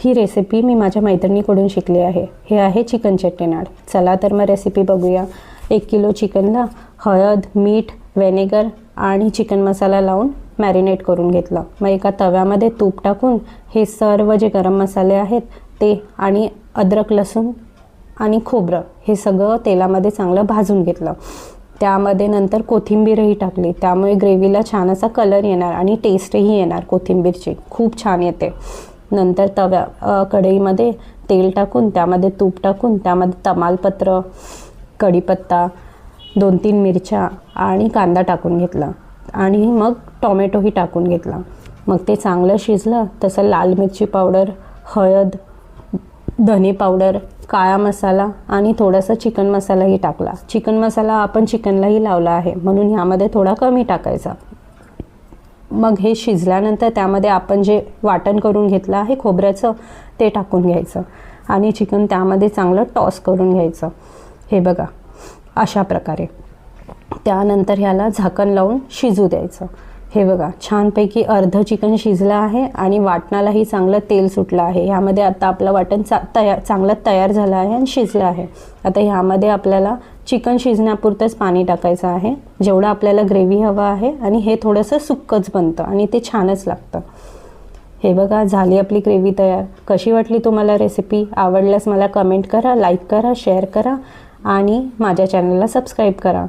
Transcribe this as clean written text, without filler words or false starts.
ही recipe मी माझ्या मैत्रिणीकडून शिकली आहे। हे आहे चिकन चेट्टीनाड। चला तर मग रेसिपी बघूया। 1 किलो चिकनला हळद, मीठ, व्हिनेगर आणि चिकन मसाला लावून मॅरिनेट करून घेतलं। मग एका तव्यामध्ये तूप टाकून हे सर्व जे गरम मसाले आहेत ते आणि अद्रक, लसूण आणि खोबरं हे सगळं तेलामध्ये चांगलं भाजून घेतलं। त्यामध्ये नंतर कोथिंबीरही टाकली, त्यामुळे ग्रेव्हीला छान असा कलर येणार आणि टेस्टही येणार। कोथिंबीरची खूप छान येते। नंतर कढईमध्ये तेल टाकून त्यामध्ये तूप टाकून त्यामध्ये तमालपत्र, कढीपत्ता, 2-3 मिरच्या आणि कांदा टाकून घेतला आणि मग टोमॅटोही टाकून घेतला। मग ते चांगलं शिजलं तसं लाल मिरची पावडर, हळद, धने पावडर, काळा मसाला आणि थोडासा चिकन मसालाही टाकला। चिकन मसाला आपण चिकनलाही लावला आहे म्हणून ह्यामध्ये थोडा कमी टाकायचा। मग हे शिजल्यानंतर त्यामध्ये आपण जे वाटण करून घेतलं आहे खोबऱ्याचं ते टाकून घ्यायचं आणि चिकन त्यामध्ये चांगलं टॉस करून घ्यायचं। हे बघा अशा प्रकारे। त्यानंतर ह्याला झाकण लावून शिजू द्यायचं। हे बघा छानपैकी अर्ध चिकन शिजलं आहे आणि वाटणालाही चांगलं तेल सुटलं आहे। ह्यामध्ये आता आपलं वाटण चांगलं तयार झालं आहे आणि शिजलं आहे। आता ह्यामध्ये आपल्याला चिकन शिजण्यापुरतंच पाणी टाकायचं आहे, जेवढं आपल्याला ग्रेव्ही हवं आहे आणि हे थोडंसं सुक्कच बनतं आणि ते छानच लागतं। हे बघा झाली आपली ग्रेव्ही तयार। कशी वाटली तुम्हाला रेसिपी? आवडल्यास मला कमेंट करा, लाईक करा, शेअर करा आणि माझ्या चॅनलला सबस्क्राईब करा।